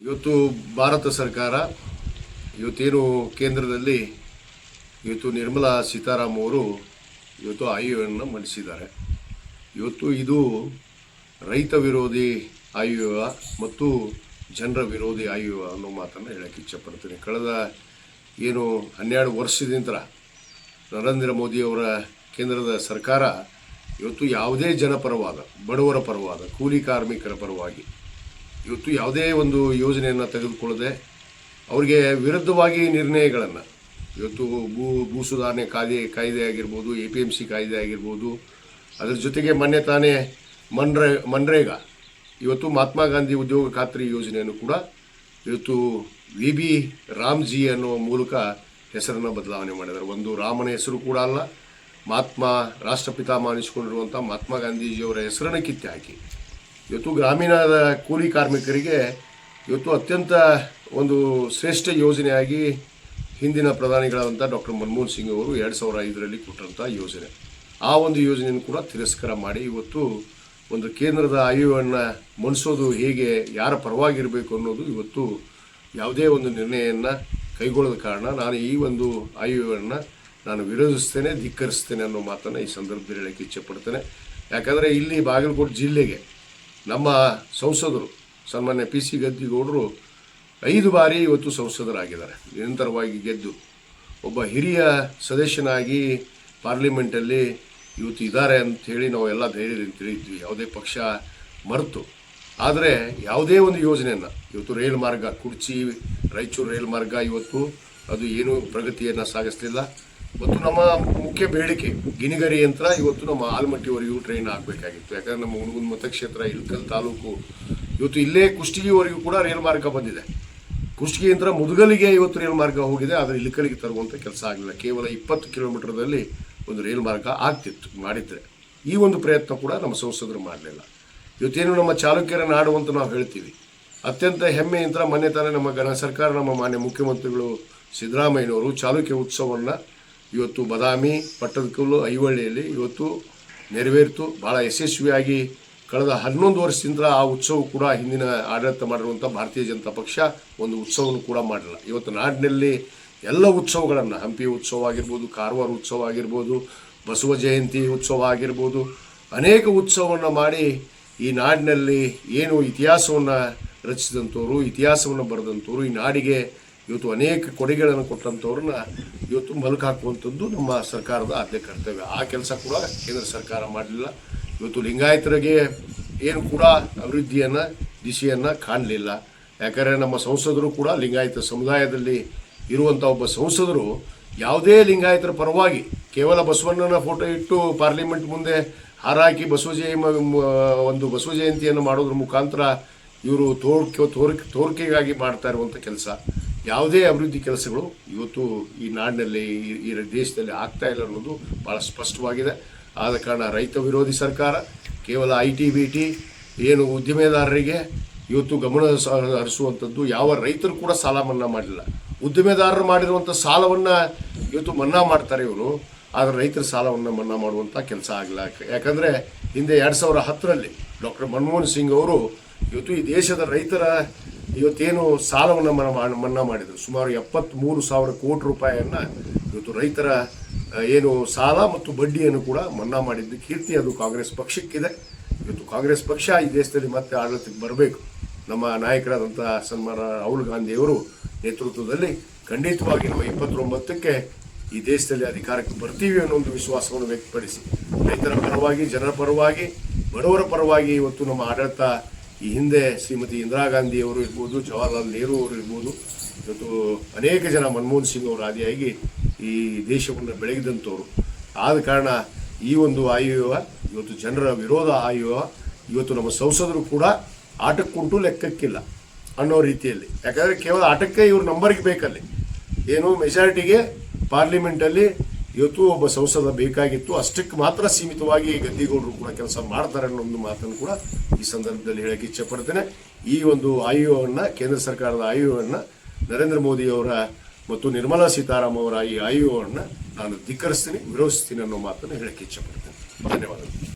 ಇವತ್ತು ಭಾರತ ಸರ್ಕಾರ ಇವತ್ತೇನು ಕೇಂದ್ರದಲ್ಲಿ ಇವತ್ತು ನಿರ್ಮಲಾ ಸೀತಾರಾಮ್ ಅವರು ಇವತ್ತು ಆಯವ್ಯಯವನ್ನು ಮಂಡಿಸಿದ್ದಾರೆ. ಇವತ್ತು ಇದು ರೈತ ವಿರೋಧಿ ಆಯವ್ಯಯ ಮತ್ತು ಜನರ ವಿರೋಧಿ ಆಯವ್ಯಯ ಅನ್ನೋ ಮಾತನ್ನು ಹೇಳಕ್ಕೆ ಇಚ್ಛಪಡ್ತೀನಿ. ಕಳೆದ 12 ವರ್ಷದಿಂದ ನರೇಂದ್ರ ಮೋದಿಯವರ ಕೇಂದ್ರದ ಸರ್ಕಾರ ಇವತ್ತು ಯಾವುದೇ ಜನಪರವಾದ, ಬಡವರ ಪರವಾದ, ಕೂಲಿ ಕಾರ್ಮಿಕರ ಪರವಾಗಿ ಇವತ್ತು ಯಾವುದೇ ಒಂದು ಯೋಜನೆಯನ್ನು ತೆಗೆದುಕೊಳ್ಳದೆ ಅವರಿಗೆ ವಿರುದ್ಧವಾಗಿ ನಿರ್ಣಯಗಳನ್ನು ಇವತ್ತು ಭೂ ಸುಧಾರಣೆ ಕಾಯ್ದೆ ಆಗಿರ್ಬೋದು, APMC ಕಾಯ್ದೆ ಆಗಿರ್ಬೋದು, ಅದರ ಜೊತೆಗೆ ಮೊನ್ನೆ ತಾನೇ ಮನ್ರೇಗಾ ಇವತ್ತು ಮಹಾತ್ಮ ಗಾಂಧಿ ಉದ್ಯೋಗ ಖಾತ್ರಿ ಯೋಜನೆಯನ್ನು ಕೂಡ ಇವತ್ತು VB ರಾಮ್ಜಿ ಅನ್ನೋ ಮೂಲಕ ಹೆಸರನ್ನು ಬದಲಾವಣೆ ಮಾಡಿದ್ದಾರೆ. ಒಂದು ರಾಮನ ಹೆಸರು ಕೂಡ ಅಲ್ಲ, ರಾಷ್ಟ್ರಪಿತಾಮ ಅನಿಸಿಕೊಂಡಿರುವಂಥ ಮಹಾತ್ಮ ಗಾಂಧೀಜಿಯವರ ಹೆಸರನ್ನು ಕಿತ್ತು ಹಾಕಿ ಇವತ್ತು ಗ್ರಾಮೀಣದ ಕೂಲಿ ಕಾರ್ಮಿಕರಿಗೆ ಇವತ್ತು ಅತ್ಯಂತ ಒಂದು ಶ್ರೇಷ್ಠ ಯೋಜನೆಯಾಗಿ ಹಿಂದಿನ ಪ್ರಧಾನಿಗಳಾದಂಥ ಡಾಕ್ಟರ್ ಮನಮೋಹನ್ ಸಿಂಗ್ ಅವರು 2005ರಲ್ಲಿ ಕೊಟ್ಟಂಥ ಯೋಜನೆ, ಆ ಒಂದು ಯೋಜನೆಯನ್ನು ಕೂಡ ತಿರಸ್ಕಾರ ಮಾಡಿ ಇವತ್ತು ಒಂದು ಕೇಂದ್ರದ ಆಯವ್ಯಯವನ್ನು ಮಂಡಿಸೋದು ಹೇಗೆ, ಯಾರ ಪರವಾಗಿರಬೇಕು ಅನ್ನೋದು ಇವತ್ತು ಯಾವುದೇ ಒಂದು ನಿರ್ಣಯವನ್ನು ಕೈಗೊಳ್ಳದ ಕಾರಣ ನಾನು ಈ ಒಂದು ಆಯವ್ಯಯವನ್ನು ನಾನು ವಿರೋಧಿಸ್ತೇನೆ, ಧಿಕ್ಕರಿಸ್ತೇನೆ ಅನ್ನೋ ಮಾತನ್ನು ಈ ಸಂದರ್ಭದಲ್ಲಿ ಹೇಳಕ್ಕೆ ಇಚ್ಛೆಪಡ್ತೇನೆ. ಯಾಕಂದರೆ ಇಲ್ಲಿ ಬಾಗಲಕೋಟೆ ಜಿಲ್ಲೆಗೆ ನಮ್ಮ ಸಂಸದರು ಸನ್ಮಾನ್ಯ PC ಗದ್ದಿಗೌಡರು 5 ಬಾರಿ ಇವತ್ತು ಸಂಸದರಾಗಿದ್ದಾರೆ, ನಿರಂತರವಾಗಿ ಗೆದ್ದು ಒಬ್ಬ ಹಿರಿಯ ಸದಸ್ಯನಾಗಿ ಪಾರ್ಲಿಮೆಂಟಲ್ಲಿ ಇವತ್ತು ಇದ್ದಾರೆ ಅಂಥೇಳಿ ನಾವೆಲ್ಲ ಧೈರ್ಯದಿಂದ ತಿಳಿದ್ವಿ, ಯಾವುದೇ ಪಕ್ಷ ಮರೆತು. ಆದರೆ ಯಾವುದೇ ಒಂದು ಯೋಜನೆಯನ್ನು ಇವತ್ತು ರೈಲು ಮಾರ್ಗ, ಕುರ್ಚಿ ರಾಯಚೂರು ರೈಲು ಮಾರ್ಗ ಇವತ್ತು ಅದು ಏನೂ ಪ್ರಗತಿಯನ್ನು ಸಾಗಿಸಲಿಲ್ಲ. ಮತ್ತು ನಮ್ಮ ಮುಖ್ಯ ಬೇಡಿಕೆ ಗಿಣಿಗರಿ ಯಂತ್ರ ಇವತ್ತು ನಮ್ಮ ಆಲಮಟ್ಟಿವರೆಗೂ ಟ್ರೈನ್ ಆಗಬೇಕಾಗಿತ್ತು. ಯಾಕಂದರೆ ನಮ್ಮ ಹುಣಗುಂದ ಮತಕ್ಷೇತ್ರ ಇಳಕಲ್ ತಾಲೂಕು ಇವತ್ತು ಇಲ್ಲೇ ಕುಷ್ಟಗಿವರೆಗೂ ಕೂಡ ರೈಲು ಮಾರ್ಗ ಬಂದಿದೆ. ಕುಷ್ಟಗಿ ಯಂತ್ರ ಮುದುಗಲಿಗೆ ಇವತ್ತು ರೈಲು ಮಾರ್ಗ ಹೋಗಿದೆ, ಆದರೆ ಇಳಕಲಿಗೆ ತರುವಂಥ ಕೆಲಸ ಆಗಲಿಲ್ಲ. ಕೇವಲ 20 ಕಿಲೋಮೀಟರ್ದಲ್ಲಿ ಒಂದು ರೈಲು ಮಾರ್ಗ ಆಗ್ತಿತ್ತು ಮಾಡಿದರೆ. ಈ ಒಂದು ಪ್ರಯತ್ನ ಕೂಡ ನಮ್ಮ ಸಂಸದರು ಮಾಡಲಿಲ್ಲ. ಇವತ್ತೇನು ನಮ್ಮ ಚಾಲುಕ್ಯರ ನಾಡು ಅಂತ ನಾವು ಹೇಳ್ತೀವಿ, ಅತ್ಯಂತ ಹೆಮ್ಮೆಯಿಂದ ಮೊನ್ನೆ ತಾನೇ ನಮ್ಮ ಸರ್ಕಾರ, ನಮ್ಮ ಮಾನ್ಯ ಮುಖ್ಯಮಂತ್ರಿಗಳು ಸಿದ್ದರಾಮಯ್ಯನವರು ಚಾಲುಕ್ಯ ಉತ್ಸವವನ್ನು ಇವತ್ತು ಬದಾಮಿ, ಪಟ್ಟದಕಲ್ಲು, ಐವಳ್ಳಿಯಲ್ಲಿ ಇವತ್ತು ನೆರವೇರಿತು. ಭಾಳ ಯಶಸ್ವಿಯಾಗಿ ಕಳೆದ 11 ವರ್ಷದಿಂದ ಆ ಉತ್ಸವ ಕೂಡ ಹಿಂದಿನ ಆಡಳಿತ ಮಾಡಿರುವಂಥ ಭಾರತೀಯ ಜನತಾ ಪಕ್ಷ ಒಂದು ಉತ್ಸವವನ್ನು ಕೂಡ ಮಾಡಲಿಲ್ಲ. ಇವತ್ತು ನಾಡಿನಲ್ಲಿ ಎಲ್ಲ ಉತ್ಸವಗಳನ್ನು, ಹಂಪಿ ಉತ್ಸವ ಆಗಿರ್ಬೋದು, ಕಾರವಾರ ಉತ್ಸವ ಆಗಿರ್ಬೋದು, ಬಸವ ಜಯಂತಿ ಉತ್ಸವ ಆಗಿರ್ಬೋದು, ಅನೇಕ ಉತ್ಸವವನ್ನು ಮಾಡಿ ಈ ನಾಡಿನಲ್ಲಿ ಏನು ಇತಿಹಾಸವನ್ನು ರಚಿಸಿದಂಥವ್ರು, ಇತಿಹಾಸವನ್ನು ಬರೆದಂಥವ್ರು, ಈ ನಾಡಿಗೆ ಇವತ್ತು ಅನೇಕ ಕೊಡುಗೆಗಳನ್ನು ಕೊಟ್ಟಂಥವ್ರನ್ನ ಇವತ್ತು ಮಲಕು ಹಾಕುವಂಥದ್ದು ನಮ್ಮ ಸರ್ಕಾರದ ಆದ್ಯ ಕರ್ತವ್ಯ. ಆ ಕೆಲಸ ಕೂಡ ಕೇಂದ್ರ ಸರ್ಕಾರ ಮಾಡಲಿಲ್ಲ. ಇವತ್ತು ಲಿಂಗಾಯತರಿಗೆ ಏನು ಕೂಡ ಅಭಿವೃದ್ಧಿಯನ್ನು, ದಿಶೆಯನ್ನು ಕಾಣಲಿಲ್ಲ. ಯಾಕಂದರೆ ನಮ್ಮ ಸಂಸದರು ಕೂಡ ಲಿಂಗಾಯತ ಸಮುದಾಯದಲ್ಲಿ ಇರುವಂಥ ಒಬ್ಬ ಸಂಸದರು ಯಾವುದೇ ಲಿಂಗಾಯತರ ಪರವಾಗಿ ಕೇವಲ ಬಸವಣ್ಣನ ಫೋಟೋ ಇಟ್ಟು ಪಾರ್ಲಿಮೆಂಟ್ ಮುಂದೆ ಹಾರಾಕಿ ಬಸವ ಜಯಂತಿಯನ್ನು ಮಾಡೋದ್ರ ಮುಖಾಂತರ ಇವರು ತೋರಿಕೆಗಾಗಿ ಮಾಡ್ತಾ ಇರುವಂಥ ಕೆಲಸ, ಯಾವುದೇ ಅಭಿವೃದ್ಧಿ ಕೆಲಸಗಳು ಇವತ್ತು ಈ ನಾಡಿನಲ್ಲಿ, ಈ ದೇಶದಲ್ಲಿ ಆಗ್ತಾ ಇಲ್ಲ ಅನ್ನೋದು ಭಾಳ ಸ್ಪಷ್ಟವಾಗಿದೆ. ಆದ ಕಾರಣ ರೈತ ವಿರೋಧಿ ಸರ್ಕಾರ ಕೇವಲ IT BT ಏನು ಉದ್ದಿಮೆದಾರರಿಗೆ ಇವತ್ತು ಗಮನ ಹರಿಸುವಂಥದ್ದು, ಯಾವ ರೈತರು ಕೂಡ ಸಾಲ ಮನ್ನಾ ಮಾಡಲಿಲ್ಲ. ಉದ್ದಿಮೆದಾರರು ಮಾಡಿರುವಂಥ ಸಾಲವನ್ನು ಇವತ್ತು ಮನ್ನಾ ಮಾಡ್ತಾರೆ ಇವರು, ಆದರೆ ರೈತರ ಸಾಲವನ್ನು ಮನ್ನಾ ಮಾಡುವಂಥ ಕೆಲಸ ಆಗಿಲ್ಲ. ಯಾಕಂದರೆ ಹಿಂದೆ 2010ರಲ್ಲಿ ಡಾಕ್ಟರ್ ಮನಮೋಹನ್ ಸಿಂಗ್ ಅವರು ಇವತ್ತು ಈ ದೇಶದ ರೈತರ ಇವತ್ತೇನು ಸಾಲವನ್ನು ಮನ್ನಾ ಮಾಡಿದರು, ಸುಮಾರು 73,000 ಕೋಟಿ ರೂಪಾಯಿಯನ್ನು ಇವತ್ತು ರೈತರ ಏನು ಸಾಲ ಮತ್ತು ಬಡ್ಡಿಯನ್ನು ಕೂಡ ಮನ್ನಾ ಮಾಡಿದ್ದು ಕೀರ್ತಿ ಅದು ಕಾಂಗ್ರೆಸ್ ಪಕ್ಷಕ್ಕಿದೆ. ಇವತ್ತು ಕಾಂಗ್ರೆಸ್ ಪಕ್ಷ ಈ ದೇಶದಲ್ಲಿ ಮತ್ತೆ ಆಡಳಿತಕ್ಕೆ ಬರಬೇಕು. ನಮ್ಮ ನಾಯಕರಾದಂಥ ಸನ್ಮಾನ ರಾಹುಲ್ ಗಾಂಧಿಯವರು ನೇತೃತ್ವದಲ್ಲಿ ಖಂಡಿತವಾಗಿ ನಾವು 29ಕ್ಕೆ ಈ ದೇಶದಲ್ಲಿ ಅಧಿಕಾರಕ್ಕೆ ಬರ್ತೀವಿ ಅನ್ನೋ ಒಂದು ವಿಶ್ವಾಸವನ್ನು ವ್ಯಕ್ತಪಡಿಸಿ ರೈತರ ಪರವಾಗಿ, ಜನರ ಪರವಾಗಿ, ಬಡವರ ಪರವಾಗಿ ಇವತ್ತು ನಮ್ಮ ಆಡಳಿತ ಈ ಹಿಂದೆ ಶ್ರೀಮತಿ ಇಂದಿರಾ ಗಾಂಧಿಯವರು ಇರ್ಬೋದು, ಜವಾಹರ್ಲಾಲ್ ನೆಹರು ಅವರು ಇರ್ಬೋದು, ಇವತ್ತು ಅನೇಕ ಜನ ಮನಮೋಹನ್ ಸಿಂಗ್ ಅವರು ಆದಿಯಾಗಿ ಈ ದೇಶವನ್ನು ಬೆಳಗಿದಂಥವ್ರು. ಆದ ಕಾರಣ ಈ ಒಂದು ಆಯವ್ಯಯ ಇವತ್ತು ಜನರ ವಿರೋಧ ಆಯವ್ಯಯ. ಇವತ್ತು ನಮ್ಮ ಸಂಸದರು ಕೂಡ ಆಟಕ್ಕುಂಟು ಲೆಕ್ಕಕ್ಕಿಲ್ಲ ಅನ್ನೋ ರೀತಿಯಲ್ಲಿ, ಯಾಕಂದರೆ ಕೇವಲ ಆಟಕ್ಕೆ ಇವ್ರ ನಂಬರ್ಗೆ ಬೇಕಲ್ಲಿ, ಏನು ಮೆಜಾರಿಟಿಗೆ ಪಾರ್ಲಿಮೆಂಟಲ್ಲಿ ಇವತ್ತು ಒಬ್ಬ ಸಂಸದ ಬೇಕಾಗಿತ್ತು, ಅಷ್ಟಕ್ಕೆ ಮಾತ್ರ ಸೀಮಿತವಾಗಿ ಗದ್ದಿಗೌಡರು ಕೂಡ ಕೆಲಸ ಮಾಡ್ತಾರೆ ಅನ್ನೋ ಒಂದು ಮಾತನ್ನು ಕೂಡ ಈ ಸಂದರ್ಭದಲ್ಲಿ ಹೇಳಕ್ಕೆ ಇಚ್ಛೆಪಡ್ತೇನೆ. ಈ ಒಂದು ಆಯವ್ಯಯವನ್ನು, ಕೇಂದ್ರ ಸರ್ಕಾರದ ಆಯವ್ಯಯವನ್ನು, ನರೇಂದ್ರ ಮೋದಿಯವರ ಮತ್ತು ನಿರ್ಮಲಾ ಸೀತಾರಾಮ್ ಅವರ ಈ ಆಯವ್ಯಯವನ್ನು ನಾನು ಧಿಕ್ಕರಿಸ್ತೀನಿ, ವಿರೋಧಿಸ್ತೀನಿ ಅನ್ನೋ ಮಾತನ್ನು ಹೇಳಕ್ಕೆ ಇಚ್ಛೆಪಡ್ತೇನೆ. ಧನ್ಯವಾದಗಳು.